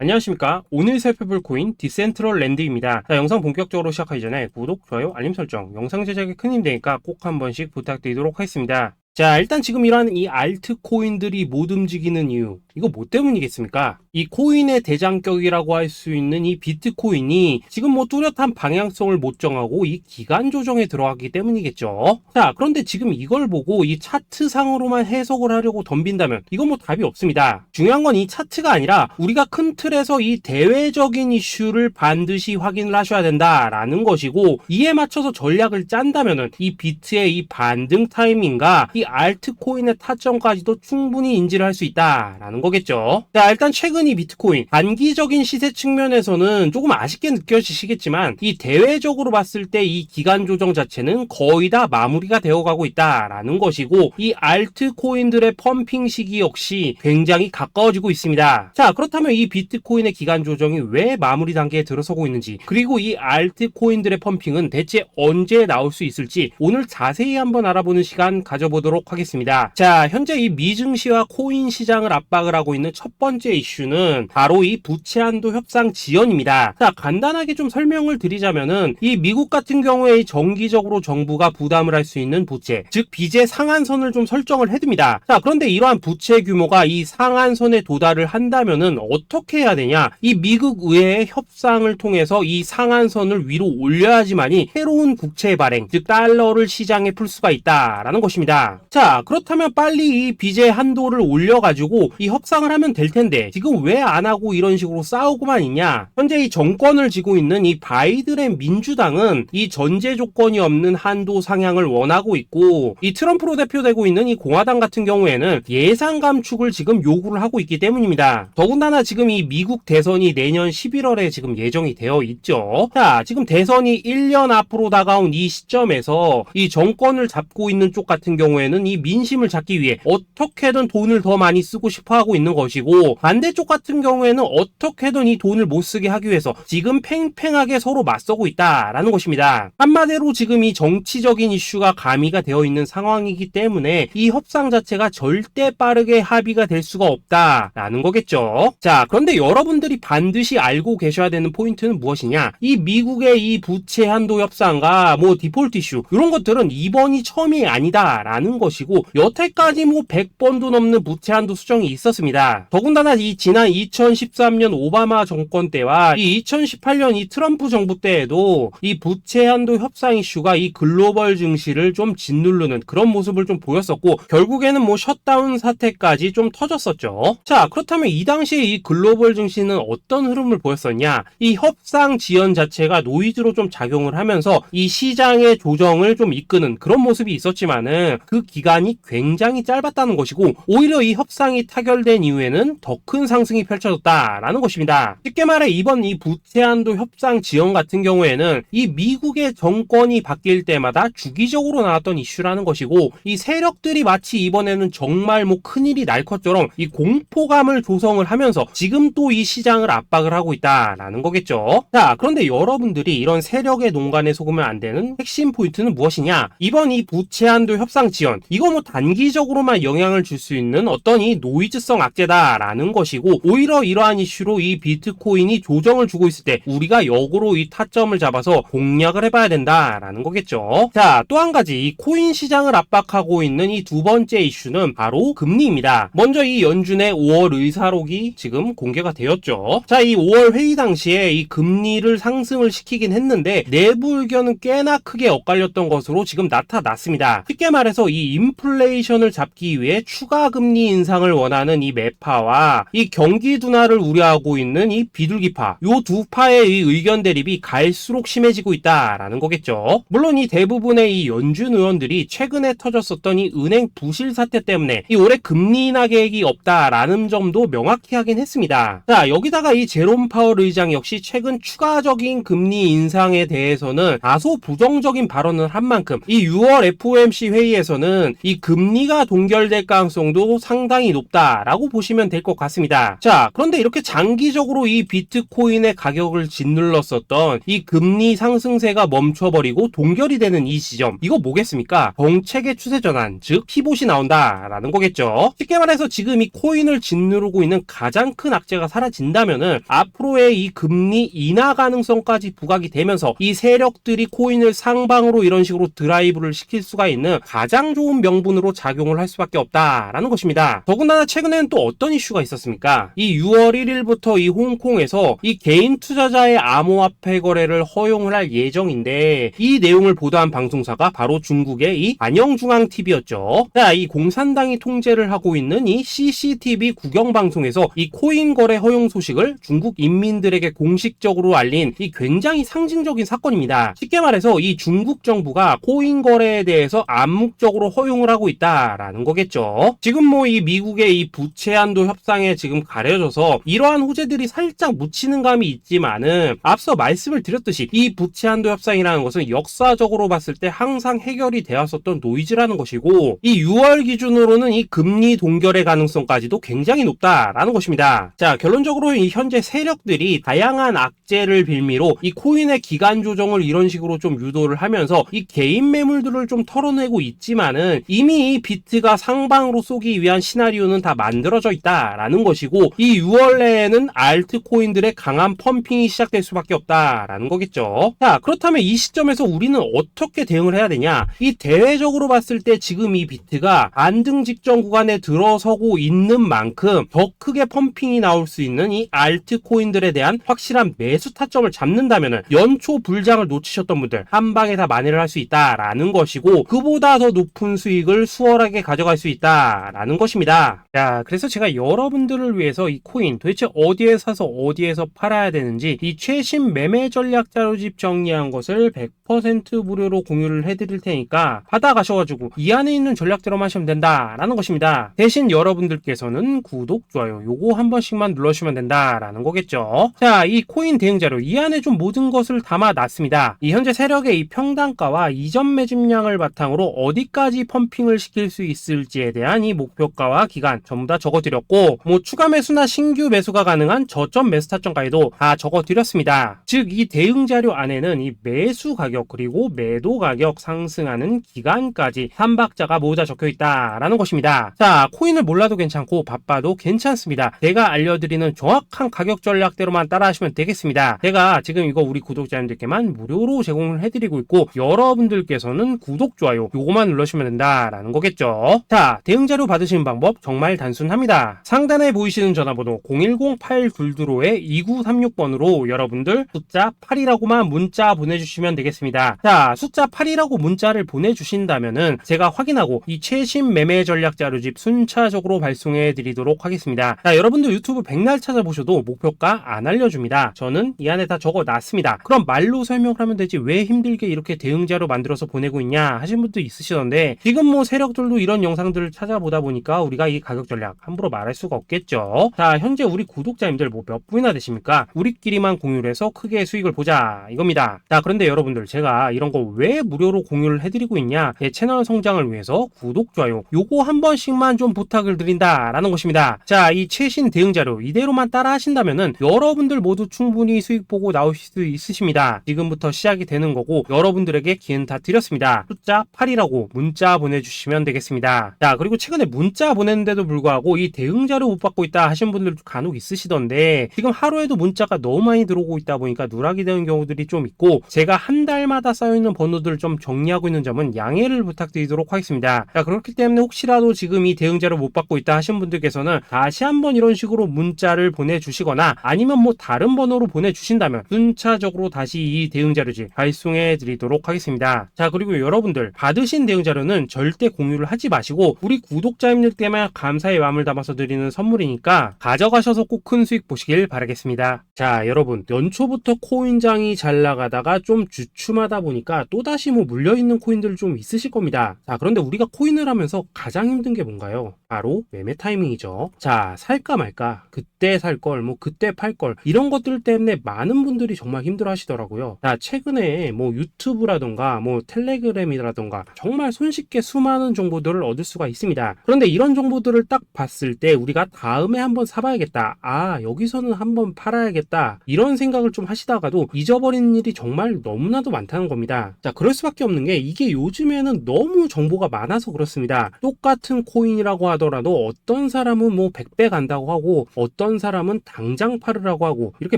안녕하십니까. 오늘 살펴볼 코인 디센트럴랜드입니다. 자, 영상 본격적으로 시작하기 전에 구독, 좋아요, 알림 설정, 영상 제작에 큰 힘 되니까 꼭 한 번씩 부탁드리도록 하겠습니다. 자, 일단 지금 이러한 이 알트코인들이 못 움직이는 이유, 이거 뭐 때문이겠습니까? 이 코인의 대장격이라고 할 수 있는 이 비트코인이 지금 뭐 뚜렷한 방향성을 못 정하고 이 기간 조정에 들어가기 때문이겠죠. 자, 그런데 지금 이걸 보고 이 차트상으로만 해석을 하려고 덤빈다면 이건 뭐 답이 없습니다. 중요한 건 이 차트가 아니라 우리가 큰 틀에서 이 대외적인 이슈를 반드시 확인을 하셔야 된다라는 것이고, 이에 맞춰서 전략을 짠다면은 이 비트의 이 반등 타이밍과 이 알트코인의 타점까지도 충분히 인지를 할 수 있다라는 거겠죠. 자, 일단 최근 이 비트코인 단기적인 시세 측면에서는 조금 아쉽게 느껴지시겠지만 이 대외적으로 봤을 때 이 기간 조정 자체는 거의 다 마무리가 되어가고 있다라는 것이고, 이 알트코인들의 펌핑 시기 역시 굉장히 가까워지고 있습니다. 자, 그렇다면 이 비트코인의 기간 조정이 왜 마무리 단계에 들어서고 있는지, 그리고 이 알트코인들의 펌핑은 대체 언제 나올 수 있을지 오늘 자세히 한번 알아보는 시간 가져보도록 하겠습니다. 자, 현재 이 미증시와 코인 시장을 압박을 하고 있는 첫 번째 이슈는 바로 이 부채 한도 협상 지연입니다. 자, 간단하게 좀 설명을 드리자면은 이 미국 같은 경우에 정기적으로 정부가 부담을 할 수 있는 부채, 즉 빚의 상한선을 좀 설정을 해둡니다. 자, 그런데 이러한 부채 규모가 이 상한선에 도달을 한다면은 어떻게 해야 되냐? 이 미국 의회의 협상을 통해서 이 상한선을 위로 올려야지만이 새로운 국채 발행, 즉 달러를 시장에 풀 수가 있다라는 것입니다. 자, 그렇다면 빨리 이 빚의 한도를 올려가지고 이 협상을 하면 될 텐데 지금 왜 안 하고 이런 식으로 싸우고만 있냐? 현재 이 정권을 쥐고 있는 이 바이든의 민주당은 이 전제 조건이 없는 한도 상향을 원하고 있고, 이 트럼프로 대표되고 있는 이 공화당 같은 경우에는 예산 감축을 지금 요구를 하고 있기 때문입니다. 더군다나 지금 이 미국 대선이 내년 11월에 지금 예정이 되어 있죠. 자, 지금 대선이 1년 앞으로 다가온 이 시점에서 이 정권을 잡고 있는 쪽 같은 경우에는 이 민심을 잡기 위해 어떻게든 돈을 더 많이 쓰고 싶어 하고 있는 것이고, 반대쪽 같은 경우에는 어떻게든 이 돈을 못 쓰게 하기 위해서 지금 팽팽하게 서로 맞서고 있다라는 것입니다. 한마디로 지금 이 정치적인 이슈가 가미가 되어 있는 상황이기 때문에 이 협상 자체가 절대 빠르게 합의가 될 수가 없다라는 거겠죠. 자, 그런데 여러분들이 반드시 알고 계셔야 되는 포인트는 무엇이냐? 이 미국의 이 부채 한도 협상과 뭐 디폴트 이슈, 이런 것들은 이번이 처음이 아니다라는 것이고, 여태까지 뭐 100번도 넘는 부채 한도 수정이 있었습니다. 더군다나 이 지난 2013년 오바마 정권 때와 이 2018년 이 트럼프 정부 때에도 이 부채 한도 협상 이슈가 이 글로벌 증시를 좀 짓누르는 그런 모습을 좀 보였었고, 결국에는 뭐 셧다운 사태까지 좀 터졌었죠. 자, 그렇다면 이 당시에 이 글로벌 증시는 어떤 흐름을 보였었냐? 이 협상 지연 자체가 노이즈로 좀 작용을 하면서 이 시장의 조정을 좀 이끄는 그런 모습이 있었지만은 그 기간이 굉장히 짧았다는 것이고, 오히려 이 협상이 타결된 이후에는 더 큰 상승이 펼쳐졌다라는 것입니다. 쉽게 말해 이번 이 부채 한도 협상 지연 같은 경우에는 이 미국의 정권이 바뀔 때마다 주기적으로 나왔던 이슈라는 것이고, 이 세력들이 마치 이번에는 정말 뭐 큰일이 날 것처럼 이 공포감을 조성을 하면서 지금 또 이 시장을 압박을 하고 있다라는 거겠죠. 자, 그런데 여러분들이 이런 세력의 농간에 속으면 안 되는 핵심 포인트는 무엇이냐? 이번 이 부채 한도 협상 지연, 이거 뭐 단기적으로만 영향을 줄 수 있는 어떤 이 노이즈성 악재다라는 것이고, 오히려 이러한 이슈로 이 비트코인이 조정을 주고 있을 때 우리가 역으로 이 타점을 잡아서 공략을 해봐야 된다라는 거겠죠. 자, 또 한 가지 이 코인 시장을 압박하고 있는 이 두 번째 이슈는 바로 금리입니다. 먼저 이 연준의 5월 의사록이 지금 공개가 되었죠. 자, 이 5월 회의 당시에 이 금리를 상승을 시키긴 했는데 내부 의견은 꽤나 크게 엇갈렸던 것으로 지금 나타났습니다. 쉽게 말해서 이 인플레이션을 잡기 위해 추가 금리 인상을 원하는 이 매파와 이 경기 둔화를 우려하고 있는 이 비둘기파, 요 두 파의 이 의견 대립이 갈수록 심해지고 있다라는 거겠죠. 물론 이 대부분의 이 연준 의원들이 최근에 터졌었던 이 은행 부실 사태 때문에 이 올해 금리 인하 계획이 없다라는 점도 명확히 하긴 했습니다. 자, 여기다가 이 제롬 파월 의장 역시 최근 추가적인 금리 인상에 대해서는 다소 부정적인 발언을 한 만큼 이 6월 FOMC 회의에서는 이 금리가 동결될 가능성도 상당히 높다라고 보시면 될 것 같습니다. 자, 그런데 이렇게 장기적으로 이 비트코인의 가격을 짓눌렀었던 이 금리 상승세가 멈춰버리고 동결이 되는 이 지점, 이거 뭐겠습니까? 정책의 추세 전환, 즉 피봇이 나온다라는 거겠죠. 쉽게 말해서 지금 이 코인을 짓누르고 있는 가장 큰 악재가 사라진다면은 앞으로의 이 금리 인하 가능성까지 부각이 되면서 이 세력들이 코인을 상방으로 이런 식으로 드라이브를 시킬 수가 있는 가장 좋은 명분으로 작용을 할 수밖에 없다라는 것입니다. 더군다나 최근에는 또 어떤 이슈가 있었습니까? 이 6월 1일부터 이 홍콩에서 이 개인 투자자의 암호화폐 거래를 허용을 할 예정인데, 이 내용을 보도한 방송사가 바로 중국의 이 안영중앙TV였죠. 자, 이 공산당이 통제를 하고 있는 이 CCTV 국영방송에서 이 코인 거래 허용 소식을 중국 인민들에게 공식적으로 알린 이 굉장히 상징적인 사건입니다. 쉽게 말해서 이 중국 정부가 코인 거래에 대해서 암묵적으로 허용을 하고 있다라는 거겠죠. 지금 뭐 이 미국의 이 부채 한도 협상에 지금 가려져서 이러한 호재들이 살짝 묻히는 감이 있지만은, 앞서 말씀을 드렸듯이 이 부채 한도 협상이라는 것은 역사적으로 봤을 때 항상 해결이 되었었던 노이즈라는 것이고, 이 6월 기준으로는 이 금리 동결의 가능성까지도 굉장히 높다라는 것입니다. 자, 결론적으로 이 현재 세력들이 다양한 악재를 빌미로 이 코인의 기간 조정을 이런 식으로 좀 유도를 하면서 이 개인 매물들을 좀 털어내고 있지만은, 이미 이 비트가 상방으로 쏘기 위한 시나리오는 다 만들어져 있다라는 것이고, 이 6월 내에는 알트코인들의 강한 펌핑이 시작될 수밖에 없다라는 거겠죠. 자, 그렇다면 이 시점에서 우리는 어떻게 대응을 해야 되냐? 이 대외적으로 봤을 때 지금 이 비트가 안등 직전 구간에 들어서고 있는 만큼 더 크게 펌핑이 나올 수 있는 이 알트코인들에 대한 확실한 매수 타점을 잡는다면은 연초 불장을 놓치셨던 분들 한 방에 다 만회를 할 수 있다라는 것이고, 그보다 더 높은 수익을 수월하게 가져갈 수 있다라는 것입니다. 자, 그래서 제가 여러분들을 위해서 이 코인 도대체 어디에 사서 어디에서 팔아야 되는지 이 최신 매매 전략 자료집 정리한 것을 100% 무료로 공유를 해드릴 테니까 받아가셔가지고 이 안에 있는 전략대로만 하시면 된다라는 것입니다. 대신 여러분들께서는 구독, 좋아요 요거 한 번씩만 눌러주시면 된다라는 거겠죠. 자, 이 코인 대응 자료 이 안에 좀 모든 것을 담아놨습니다. 이 현재 세력의 이 평단가와 이전 매집량을 바탕으로 어디까지 펌핑을 시킬 수 있을지에 대한 이 목표가와 기간 전부 다 적어드렸고, 뭐 추가 매수나 신규 매수가 가능한 저점 매수 타점까지도 다 적어드렸습니다. 즉 이 대응 자료 안에는 이 매수 가격 그리고 매도 가격 상승하는 기간까지 3박자가 모두 다 적혀있다라는 것입니다. 자, 코인을 몰라도 괜찮고 바빠도 괜찮습니다. 제가 알려드리는 정확한 가격 전략대로만 따라하시면 되겠습니다. 제가 지금 이거 우리 구독자님들께만 무료로 제공을 해드리고 있고, 여러분들께서는 구독, 좋아요 요거만 눌러주시면 된다라는 거겠죠. 자, 대응 자료 받으시는 방법 정말 단순합니다. 상단에 보이시는 전화번호 010-822-2936번으로 여러분들 숫자 8이라고만 문자 보내주시면 되겠습니다. 자, 숫자 8이라고 문자를 보내주신다면은 제가 확인하고 이 최신 매매 전략 자료집 순차적으로 발송해 드리도록 하겠습니다. 자, 여러분들 유튜브 백날 찾아보셔도 목표가 안 알려줍니다. 저는 이 안에 다 적어놨습니다. 그럼 말로 설명을 하면 되지 왜 힘들게 이렇게 대응 자료 만들어서 보내고 있냐 하신 분도 있으시던데, 지금 뭐 세력들도 이런 영상들을 찾아보다 보니까 우리가 이 가격 전략 함부로 말할 수가 없겠죠. 자, 현재 우리 구독자님들 뭐 몇 분이나 되십니까? 우리끼리만 공유를 해서 크게 수익을 보자 이겁니다. 자, 그런데 여러분들 제가 이런 거 왜 무료로 공유를 해드리고 있냐? 제 채널 성장을 위해서 구독, 좋아요 요거 한 번씩만 좀 부탁을 드린다라는 것입니다. 자, 이 최신 대응 자료 이대로만 따라 하신다면은 여러분들 모두 충분히 수익 보고 나오실 수 있으십니다. 지금부터 시작이 되는 거고, 여러분들에게 기회는 다 드렸습니다. 숫자 8이라고 문자 보내주시면 되겠습니다. 자, 그리고 최근에 문자 보냈는데도 불구하고 이 대응 자료 못 받고 있다 하신 분들도 간혹 있으시던데, 지금 하루에도 문자가 너무 많이 들어오고 있다 보니까 누락이 되는 경우들이 좀 있고, 제가 한 달마다 쌓여있는 번호들을 좀 정리하고 있는 점은 양해를 부탁드리도록 하겠습니다. 자, 그렇기 때문에 혹시라도 지금 이 대응 자료 못 받고 있다 하신 분들께서는 다시 한번 이런 식으로 문자를 보내주시거나 아니면 뭐 다른 번호로 보내주신다면 순차적으로 다시 이 대응 자료집 발송해 드리도록 하겠습니다. 자, 그리고 여러분들 받으신 대응 자료는 절대 공유를 하지 마시고 우리 구독자님들께만 감사의 마음을 담아서 드리는 선물이니까 가져가셔서 꼭 큰 수익 보시길 바라겠습니다. 자, 여러분 연초부터 코인장이 잘 나가다가 좀 주춤 주춤하다 보니까 또다시 뭐 물려있는 코인들 좀 있으실 겁니다. 자, 그런데 우리가 코인을 하면서 가장 힘든 게 뭔가요? 바로 매매 타이밍이죠. 자, 살까 말까, 그때 살 걸, 뭐 그때 팔 걸, 이런 것들 때문에 많은 분들이 정말 힘들어 하시더라고요. 자, 최근에 뭐 유튜브라던가 뭐 텔레그램이라던가 정말 손쉽게 수많은 정보들을 얻을 수가 있습니다. 그런데 이런 정보들을 딱 봤을 때 우리가 다음에 한번 사봐야겠다, 아 여기서는 한번 팔아야겠다, 이런 생각을 좀 하시다가도 잊어버리는 일이 정말 너무나도 많다는 겁니다. 자, 그럴 수밖에 없는 게 이게 요즘에는 너무 정보가 많아서 그렇습니다. 똑같은 코인이라고 하더라도 어떤 사람은 뭐 100배 간다고 하고 어떤 사람은 당장 팔으라고 하고, 이렇게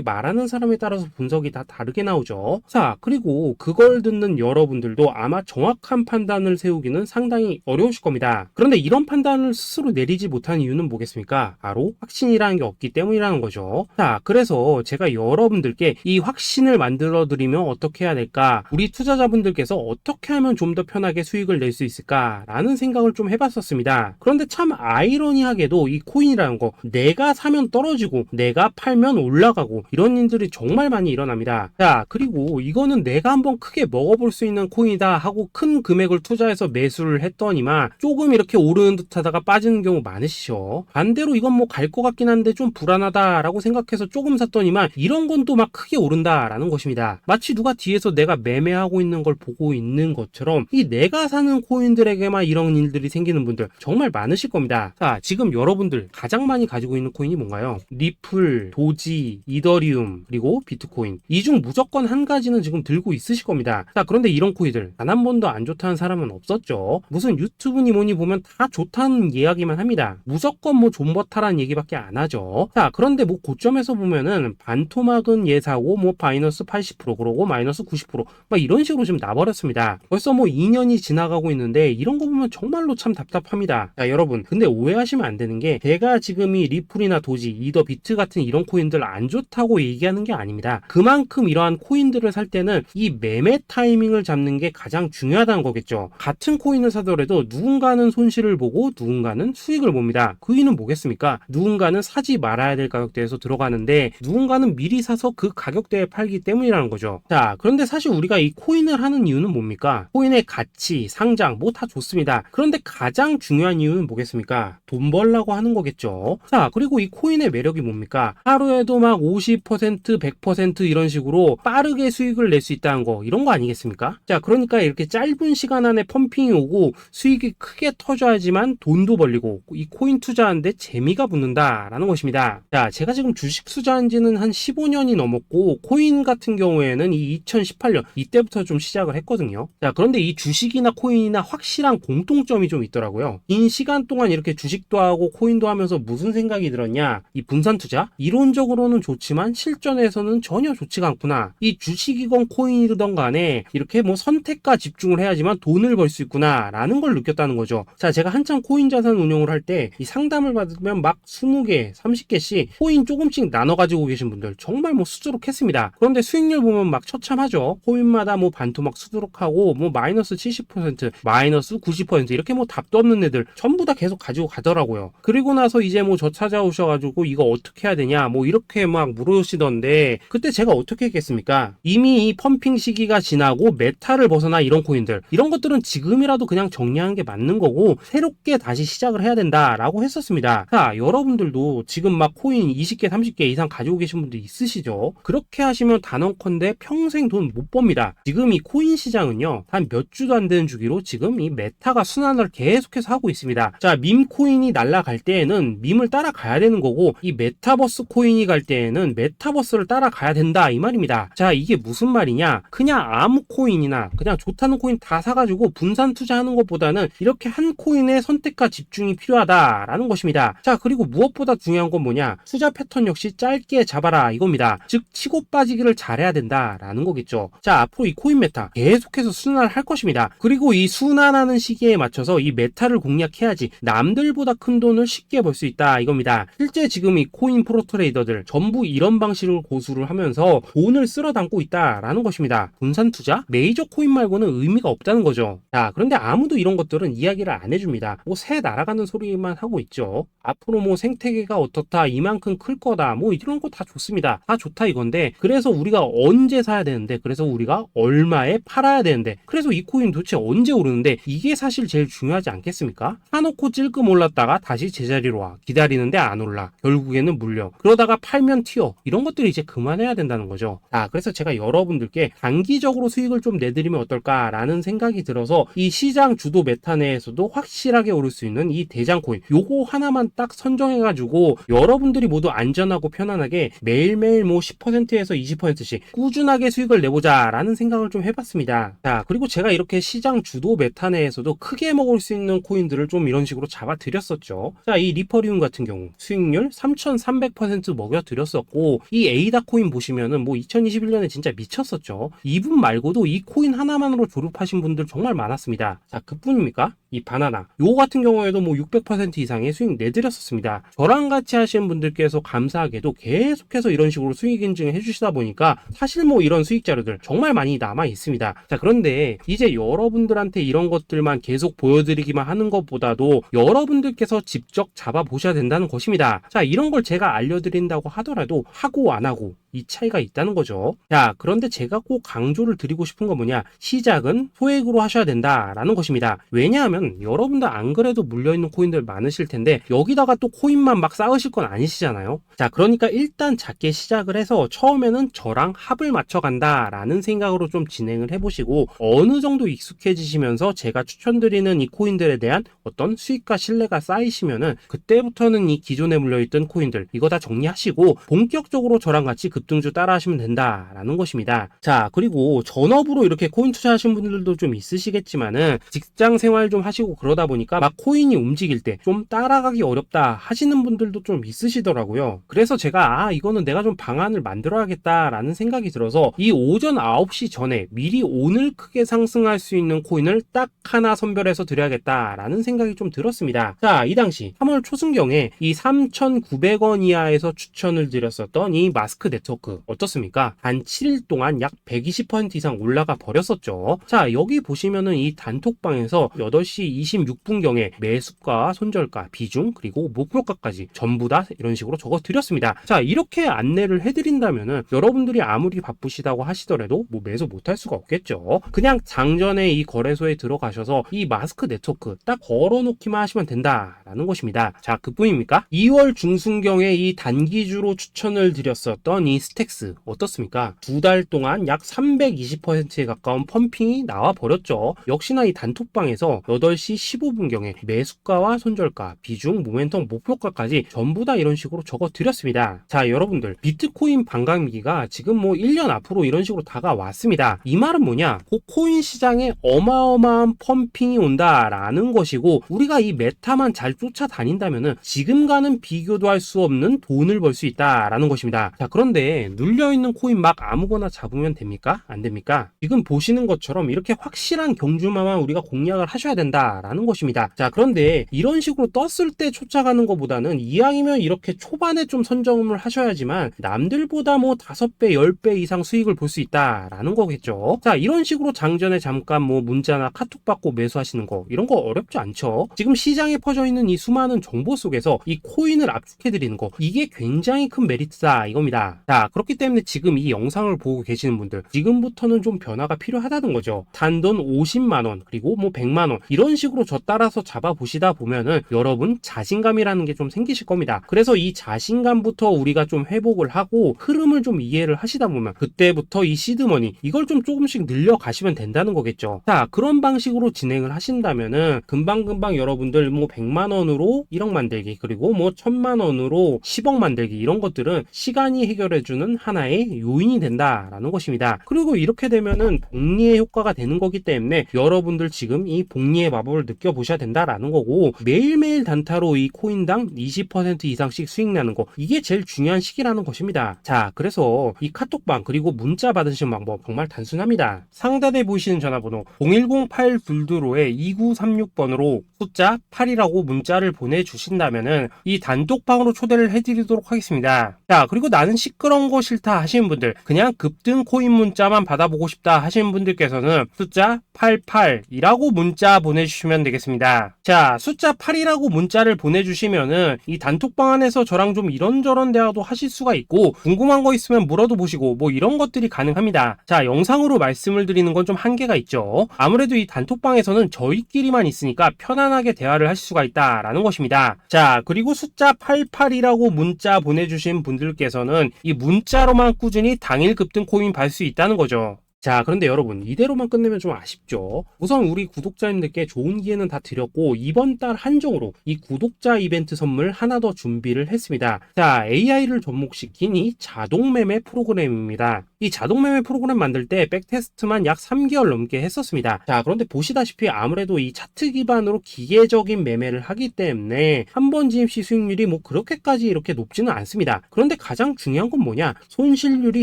말하는 사람에 따라서 분석이 다 다르게 나오죠. 자, 그리고 그걸 듣는 여러분들도 아마 정확한 판단을 세우기는 상당히 어려우실 겁니다. 그런데 이런 판단을 스스로 내리지 못한 이유는 뭐겠습니까? 바로 확신이라는 게 없기 때문이라는 거죠. 자, 그래서 제가 여러분들께 이 확신을 만들어 드리면 어떻게 해야 될까, 우리 투자자분들께서 어떻게 하면 좀 더 편하게 수익을 낼 수 있을까 라는 생각을 좀 해봤었습니다. 그런데 참 아이러니하게도 이 코인이라는 거, 내가 사면 떨어지고 내가 팔면 올라가고 이런 일들이 정말 많이 일어납니다. 자, 그리고 이거는 내가 한번 크게 먹어볼 수 있는 코인이다 하고 큰 금액을 투자해서 매수를 했더니만 조금 이렇게 오르는 듯 하다가 빠지는 경우 많으시죠. 반대로 이건 뭐 갈 것 같긴 한데 좀 불안하다라고 생각해서 조금 샀더니만 이런 건 또 막 크게 오른다라는 것입니다. 마치 누가 뒤에서 내가 매매하고 있는 걸 보고 있는 것처럼 이 내가 사는 코인들에게만 이런 일들이 생기는 분들 정말 많으실 겁니다. 자, 지금 여러분들 가장 많이 가지고 있는 코인이 뭔가요? 리플, 도지, 이더리움, 그리고 비트코인. 이 중 무조건 한 가지는 지금 들고 있으실 겁니다. 자, 그런데 이런 코인들 단 한 번도 안 좋다는 사람은 없었죠. 무슨 유튜브니 뭐니 보면 다 좋다는 이야기만 합니다. 무조건 뭐 존버타라는 얘기밖에 안 하죠. 자, 그런데 뭐 고점에서 보면은 반토막은 예사고 뭐 마이너스 80% 그러고 마이너스 90% 막 이런 식으로 지금 나버렸습니다. 벌써 뭐 2년이 지나가고 있는데 이런 거 보면 정말로 참 답답합니다. 자, 여러분, 근데 오해하시면 안 되는 게 제가 지금 이 리플이나 도지, 이더, 비트 같은 이런 코인들 안 좋다고 얘기하는 게 아닙니다. 그만큼 이러한 코인들을 살 때는 이 매매 타이밍을 잡는 게 가장 중요하다는 거겠죠. 같은 코인을 사더라도 누군가는 손실을 보고 누군가는 수익을 봅니다. 그 이유는 뭐겠습니까? 누군가는 사지 말아야 될 가격대에서 들어가는데 누군가는 미리 사서 그 가격대에 팔기 때문이라는 거죠. 자, 그런데 사실 우리가 이 코인을 하는 이유는 뭡니까? 코인의 가치, 상장 뭐 다 좋습니다. 그런데 가장 중요한 이유는 뭐겠습니까? 돈 벌라고 하는 거겠죠. 자, 그리고 이 코인의 매력이 뭡니까? 하루에도 막 50%, 100% 이런 식으로 빠르게 수익을 낼 수 있다는 거, 이런 거 아니겠습니까? 자, 그러니까 이렇게 짧은 시간 안에 펌핑이 오고 수익이 크게 터져야지만 돈도 벌리고 이 코인 투자하는데 재미가 붙는다라는 것입니다. 자, 제가 지금 주식 투자한 지는 한 15년이 넘었고 코인 같은 경우에는 이 2018년 이때부터 좀 시작을 했거든요. 자, 그런데 이 주식이나 코인이나 확실한 공통점이 좀 있더라고요. 긴 시간 동안 이렇게 주식도 하고 코인도 하면서 무슨 생각이 들었냐? 이 분산 투자? 이론적으로는 좋지만 실전에서는 전혀 좋지가 않구나. 이 주식이건 코인이든 간에 이렇게 뭐 선택과 집중을 해야지만 돈을 벌 수 있구나 라는 걸 느꼈다는 거죠. 자, 제가 한참 코인 자산 운용을 할 때 이 상담을 받으면 막 20개, 30개씩 코인 조금씩 나눠 가지고 계신 분들 정말 뭐 수두룩했습니다. 그런데 수익률 보면 막 처참하죠. 코인마다 뭐 반토막 수두룩하고 뭐 마이너스 70%, 마이너스 90% 이렇게 뭐 답도 없는 애들 전부 다 계속 가지고 가더라고요. 그리고 나서 이제 뭐 저 찾아오셔가지고 이거 어떻게 해야 되냐 뭐 이렇게 막 물으시던데 그때 제가 어떻게 했겠습니까? 이미 이 펌핑 시기가 지나고 메타를 벗어나 이런 코인들, 이런 것들은 지금이라도 그냥 정리하는 게 맞는 거고 새롭게 다시 시작을 해야 된다라고 했었습니다. 자, 여러분들도 지금 막 코인 20개, 30개 이상 가지고 계신 분들 있으시죠? 그렇게 하시면 단언컨대 평생 돈 못 법니다. 지금 이 코인 시장은요, 한 몇 주도 안 되는 주기로 지금 이 메타가 순환을 계속해서 하고 있습니다. 자, 밈 코인이 날아갈 때에는 밈을 따라가야 되는 거고 이 메타버스 코인이 갈 때에는 메타버스를 따라가야 된다 이 말입니다. 자, 이게 무슨 말이냐? 그냥 아무 코인이나 그냥 좋다는 코인 다 사가지고 분산 투자하는 것보다는 이렇게 한 코인에 선택과 집중이 필요하다라는 것입니다. 자, 그리고 무엇보다 중요한 건 뭐냐? 투자 패턴 역시 짧게 잡아라 이겁니다. 즉 치고 빠지기를 잘해야 된다라는 거겠죠. 자, 앞으로 이 코인 메타 계속해서 순환을 할 것입니다. 그리고 이 순환하는 시기에 맞춰서 이 메타를 공략해야지 남들보다 큰 돈을 쉽게 벌 수 있다 이겁니다. 실제 지금 이 코인 프로 트레이더들 전부 이런 방식을 고수를 하면서 돈을 쓸어 담고 있다라는 것입니다. 분산 투자? 메이저 코인 말고는 의미가 없다는 거죠. 자, 그런데 아무도 이런 것들은 이야기를 안 해줍니다. 뭐 새 날아가는 소리만 하고 있죠. 앞으로 뭐 생태계가 어떻다, 이만큼 클 거다, 뭐 이런 거 다 좋습니다. 다 좋다 이건데 그래서 우리가 언제 사야 되는데, 그래서 우리는 우리가 얼마에 팔아야 되는데, 그래서 이 코인 도대체 언제 오르는데, 이게 사실 제일 중요하지 않겠습니까? 사놓고 찔끔 올랐다가 다시 제자리로 와, 기다리는데 안 올라, 결국에는 물려, 그러다가 팔면 튀어, 이런 것들을 이제 그만해야 된다는 거죠. 그래서 제가 여러분들께 단기적으로 수익을 좀 내드리면 어떨까라는 생각이 들어서 이 시장 주도 메타 내에서도 확실하게 오를 수 있는 이 대장 코인, 요거 하나만 딱 선정해가지고 여러분들이 모두 안전하고 편안하게 매일매일 뭐 10%에서 20%씩 꾸준하게 수익을 내보자 라는 생각을 좀 해봤습니다. 자, 그리고 제가 이렇게 시장 주도 메타 내에서도 크게 먹을 수 있는 코인들을 좀 이런 식으로 잡아드렸었죠. 자, 이 리퍼리움 같은 경우 수익률 3300% 먹여드렸었고, 이 에이다 코인 보시면은 뭐 2021년에 진짜 미쳤었죠. 이분 말고도 이 코인 하나만으로 졸업하신 분들 정말 많았습니다. 자, 그뿐입니까? 이 바나나, 요거 같은 경우에도 뭐 600% 이상의 수익 내드렸었습니다. 저랑 같이 하시는 분들께서 감사하게도 계속해서 이런 식으로 수익 인증을 해주시다 보니까 사실 뭐 이런 수익 자료들 정말 많이 남아 있습니다. 자, 그런데 이제 여러분들한테 이런 것들만 계속 보여드리기만 하는 것보다도 여러분들께서 직접 잡아보셔야 된다는 것입니다. 자, 이런 걸 제가 알려드린다고 하더라도 하고 안 하고 이 차이가 있다는 거죠. 자, 그런데 제가 꼭 강조를 드리고 싶은 건 뭐냐, 시작은 소액으로 하셔야 된다라는 것입니다. 왜냐하면 여러분들 안 그래도 물려있는 코인들 많으실 텐데 여기다가 또 코인만 막 쌓으실 건 아니시잖아요. 자, 그러니까 일단 작게 시작을 해서 처음에는 저랑 합을 맞춰 간다라는 생각으로 좀 진행을 해보시고, 어느 정도 익숙해지시면서 제가 추천드리는 이 코인들에 대한 어떤 수익과 신뢰가 쌓이시면은 그때부터는 이 기존에 물려있던 코인들 이거 다 정리하시고 본격적으로 저랑 같이 급등주 따라 하시면 된다라는 것입니다. 자, 그리고 전업으로 이렇게 코인 투자하시는 분들도 좀 있으시겠지만은 직장 생활 좀 하시고 그러다 보니까 막 코인이 움직일 때 좀 따라가기 어렵다 하시는 분들도 좀 있으시더라고요. 그래서 제가 이거는 내가 좀 방안을 만들어야겠다라는 생각이 들어서 이 오전 9시 전에 미리 오늘 크게 상승할 수 있는 코인을 딱 하나 선별해서 드려야겠다라는 생각이 좀 들었습니다. 자, 이 당시 3월 초순경에 이 3,900원 이하에서 추천을 드렸었던 이 마스크 네트워크 어떻습니까? 단 7일 동안 약 120% 이상 올라가 버렸었죠. 자, 여기 보시면은 이 단톡방에서 8시 26분경에 매수가, 손절가, 비중, 그리고 목표가까지 전부 다 이런 식으로 적어 드렸습니다. 자, 이렇게 안내를 해드린다면은 여러분들이 아무리 바쁘시다고 하시더라도 뭐 매수 못할 수가 없겠죠. 그냥 장전에 이 거래소에 들어가셔서 이 마스크 네트워크 딱 걸어놓기만 하시면 된다라는 것입니다. 자, 그뿐입니까? 2월 중순경에 이 단기주로 추천을 드렸었던 이 스택스 어떻습니까? 2달 동안 약 320%에 가까운 펌핑이 나와 버렸죠. 역시나 이 단톡방에서 8시 15분경에 매수가와 손절가, 비중, 모멘텀, 목표가까지 전부 다 이런 식으로 적어 드렸습니다. 자, 여러분들 비트코인 반감기가 지금 뭐 1년 앞으로 이런 식으로 다가왔습니다. 이 말은 뭐냐? 코인 시장에 어마어마한 펌핑이 온다라는 것이고, 우리가 이 메타만 잘 쫓아다닌다면은 지금과는 비교도 할 수 없는 돈을 벌 수 있다라는 것입니다. 자, 그런데 눌려있는 코인 막 아무거나 잡으면 됩니까? 안 됩니까? 지금 보시는 것처럼 이렇게 확실한 경주마만 우리가 공략을 하셔야 된다라는 것입니다. 자, 그런데 이런 식으로 떴을 때 쫓아가는 것보다는 이왕이면 이렇게 초반에 좀 선점을 하셔야지만 남들보다 뭐 5배, 10배 이상 수익을 볼 수 있다라는 거겠죠. 자, 이런 식으로 장전에 잠깐 뭐 문자나 카톡 받고 매수하시는 거 이런 거 어렵지 않죠. 지금 시장에 퍼져 있는 이 수많은 정보 속에서 이 코인을 압축해드리는 거, 이게 굉장히 큰 메리트다 이겁니다. 자, 그렇기 때문에 지금 이 영상을 보고 계시는 분들 지금부터는 좀 변화가 필요하다는 거죠. 단돈 50만원 그리고 뭐 100만원 이런 식으로 저 따라서 잡아보시다 보면은 여러분 자신감이라는 게 좀 생기실 겁니다. 그래서 이 자신감부터 우리가 좀 회복을 하고 흐름을 좀 이해를 하시다 보면 그때부터 이 시드머니 이걸 좀 조금씩 늘려가시면 된다는 거겠죠. 자, 그런 방식으로 진행을 하신다면은 금방금방 여러분들 뭐 100만원으로 1억 만들기 그리고 뭐 1000만원으로 10억 만들기 이런 것들은 시간이 해결해주는 하나의 요인이 된다라는 것입니다. 그리고 이렇게 되면은 복리의 효과가 되는 거기 때문에 여러분들 지금 이 복리의 마법을 느껴보셔야 된다라는 거고, 매일매일 단타로 이 코인당 20% 이상씩 수익 나는 거, 이게 제일 중요한 시기라는 것입니다. 자, 그래서 이 카톡방 그리고 문자 받으시는 방법 정말 단순합니다. 상단에 보이시는 전화번호 010-822-2936번으로 구독 숫자 8이라고 문자를 보내주신다면은 이 단톡방으로 초대를 해드리도록 하겠습니다. 자, 그리고 나는 시끄러운 거 싫다 하시는 분들, 그냥 급등 코인 문자만 받아보고 싶다 하시는 분들께서는 숫자 88이라고 문자 보내주시면 되겠습니다. 자, 숫자 8이라고 문자를 보내주시면은 이 단톡방 안에서 저랑 좀 이런저런 대화도 하실 수가 있고, 궁금한 거 있으면 물어도 보시고 뭐 이런 것들이 가능합니다. 자, 영상으로 말씀을 드리는 건 좀 한계가 있죠. 아무래도 이 단톡방에서는 저희끼리만 있으니까 편안하게 대화를 하실 수가 있다라는 것입니다. 자, 그리고 숫자 88이라고 문자 보내주신 분들께서는 이 문자로만 꾸준히 당일 급등 코인 받을 수 있다는 거죠. 자, 그런데 여러분, 이대로만 끝내면 좀 아쉽죠. 우선 우리 구독자님들께 좋은 기회는 다 드렸고, 이번 달 한정으로 이 구독자 이벤트 선물 하나 더 준비를 했습니다. 자, AI를 접목시킨 이 자동매매 프로그램입니다. 이 자동매매 프로그램 만들 때 백테스트만 약 3개월 넘게 했었습니다. 자, 그런데 보시다시피 아무래도 이 차트 기반으로 기계적인 매매를 하기 때문에 한 번 지임 시 수익률이 뭐 그렇게까지 이렇게 높지는 않습니다. 그런데 가장 중요한 건 뭐냐? 손실률이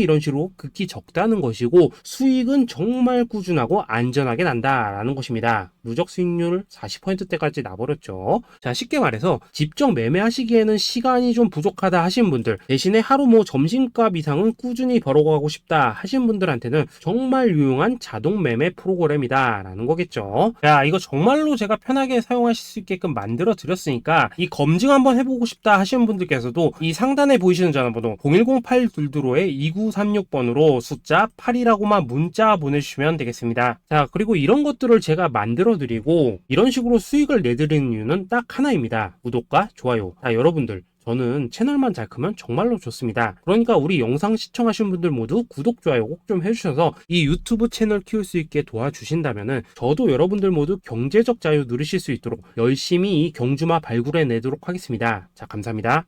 이런 식으로 극히 적다는 것이고, 수익은 정말 꾸준하고 안전하게 난다라는 것입니다. 누적 수익률 40%대까지 나버렸죠. 자, 쉽게 말해서 직접 매매하시기에는 시간이 좀 부족하다 하신 분들, 대신에 하루 뭐 점심값 이상은 꾸준히 벌어가고 싶다 하신 분들한테는 정말 유용한 자동 매매 프로그램이다 라는 거겠죠. 자, 이거 정말로 제가 편하게 사용하실 수 있게끔 만들어 드렸으니까 이 검증 한번 해보고 싶다 하시는 분들께서도 이 상단에 보이시는 전화번호 010-8222-2936번으로 숫자 8이라고만 문자 보내주시면 되겠습니다. 자, 그리고 이런 것들을 제가 만들어 드리고 이런 식으로 수익을 내드리는 이유는 딱 하나입니다. 구독과 좋아요. 자, 여러분들, 저는 채널만 잘 크면 정말로 좋습니다. 그러니까 우리 영상 시청하신 분들 모두 구독, 좋아요 꼭 좀 해주셔서 이 유튜브 채널 키울 수 있게 도와주신다면은 저도 여러분들 모두 경제적 자유 누리실 수 있도록 열심히 이 경주마 발굴해 내도록 하겠습니다. 자, 감사합니다.